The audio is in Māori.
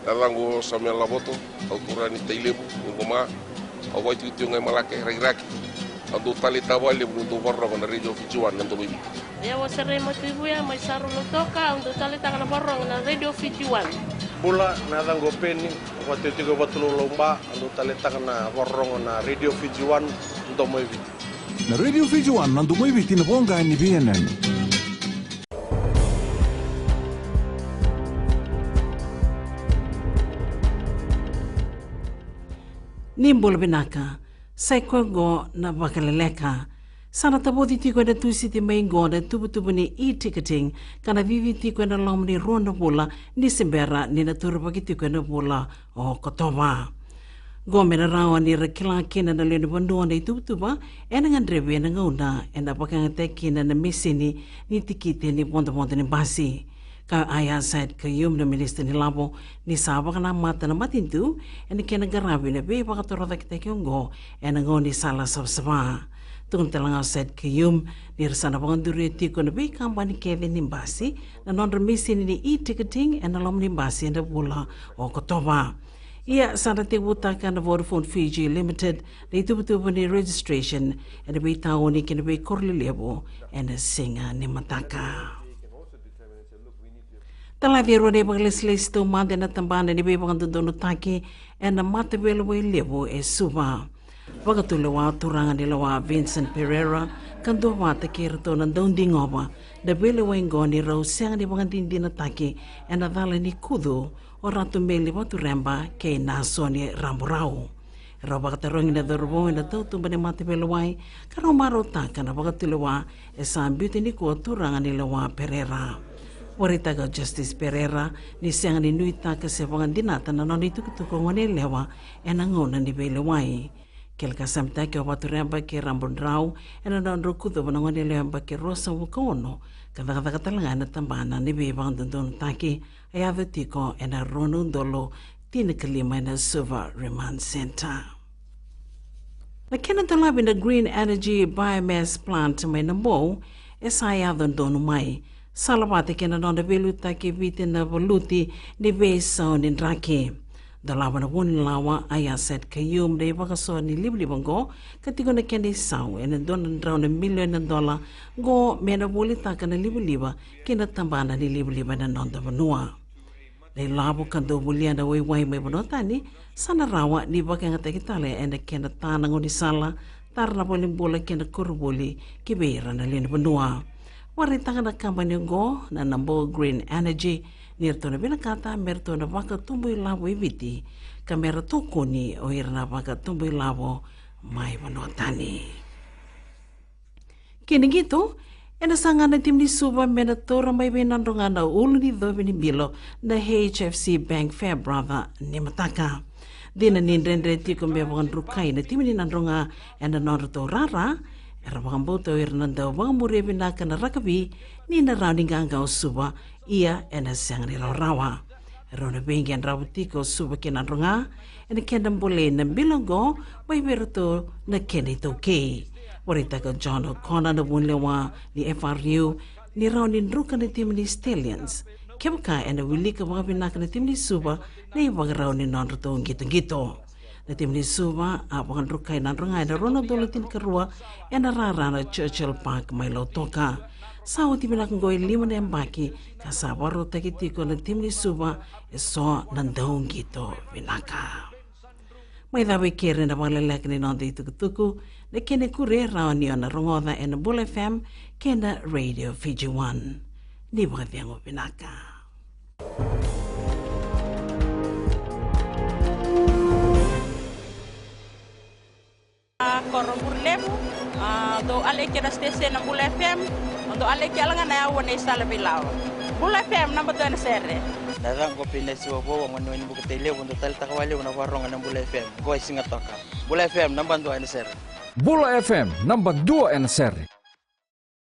Narango sa mea lavoto, au turani teilebu, ngoma, au wai tuitiu ngai malake rairaki. Ando tali tawali mundu warra na radio Fijuan nanto bibi. Ya wasere mo tuibuya mai saru lo toka ando tali tangana warra na radio Fijuan. Bula narango peni, watu tiga watu lomba, ando tali tangana warra na radio Fijuan ndo mo bibi. Na radio Fijuan nanto mo bibi na bonga ni BNN. Nimbol binaka, sai go na bakaleleka. Sana tabodi tiko na tusi ti maingo na tubu ni e-ticketing kana vivi tiko na lom ni ronda bola ni simbera ni na turba tiko na bola o kotoba. Gome na rawa ni rekila kina na leni bandua na tuba ena ngandrewe na ngauna ena bakangate kina na misini ni tikite ni bonda ni basi. Ka ayah said ke yum na minister ni labo ni saba kana mata na matintu ena kena garabi na be baka torota kita kiongo ena ngo ni sala sabsaba. Tungun telanga said ke yum ni resana banganduri tiko na be kampani keve ni basi na non remisi ni e-ticketing ena lom ni basi ena bula o kotoba. Ia sana te wutaka na Vodafone Fiji Limited na itubutubu ni registration ena be tau ni kena be korli lebo ena singa ni mataka. Talavi rode bagles to mande na tambana ni be bang dono taki and na mate belo we levo e suba. Bagatulo wa turanga ni lawa Vincent Pereira kando wa te kirto na dondingoba de belo we ngoni ro sang ni bang din na taki and na dala ni kudu o ratu meli wa turamba ke na soni ramburau. Robatarong na dorbo na tautu bane mate belo wai karomaro taka na bagatulo wa e sambuti ni ko turanga ni lawa Pereira. Waritaga Justice Pereira ni siang ni nuita ke sevangan dinata na noni tukutuko ngone lewa enangona ni bele wai. Kelka samta ke waturamba ke rambundrau ena non rukuto ngone lewa ke rosa wukono kada katalanga na tambana ni be bang don taki ayave tiko ena ronu dolo tinkelima na Suva Remand Center. Na Canada Lab in the Green Energy Biomass Plant may nabo esaya don mai. Salabate kena nonda veluta ke vite na voluti ni vesa ni rake. Dalawa na wun lawa aya set ke yum de vakaso ni libli bango katiko na kendi sau ena don round $1 million go mena volita kana libliba kena tambana ni libliba na nonda vanua. Le labo kando buliana wai me bonotani sana rawa ni bakanga tekitale ena kena tanango ni sala tarna bolimbola kena kurboli kibera na lena vanua. Waritanga na kampanya go na nambo Green Energy nirto na binakata merto na baka tumboy labo ibiti kamera toko ni o na baka tumboy labo may manotani. Kinigito, enasanga na tim ni Suba menatora may binandunga na ulo ni Dobe ni Bilo na HFC Bank Fair Brother ni Mataka. Dina nindrendre tiko mebang rukay na tim ni nandunga ena norto rara Erabangamboto Hernando Wangamure binaka na rakabi ni na rounding angao Suba ia ena sang ni rawa. Rona bengi an rawatiko Suba kinandronga ena kendambole na bilongo may berto na kenito ke. Warita ka John O'Connor na bunlewa ni FRU ni rounding ruka na tim ni Stallions. Kebaka ena wili ka mga binaka na tim ni Suba na ibang rounding nonroto gito-gito. Na tim ni Suba abangan rukay nandronga na rono dolotin karua ena rara na Churchill Park may lotoka. Sao ti binakang goy 5 na embaki kasabaro takitiko na tim ni Suba eso nandaong gito binaka. May dawi kere na paglalaki ni nondi tukutuku na kene kure rao niyo na rongoda ena Bull FM kena Radio Fiji 1. Di ba diyango binaka. Korobur lebu do aleke na station na Bull FM do aleke alanga na yawo na isala bilao Bull FM namba 2 na serre Nadang ko pinesi wo ngono ni bukatele do tal takawali na warong na Bull FM go singa toka Bull FM namba 2 na serre Bull FM namba 2 na serre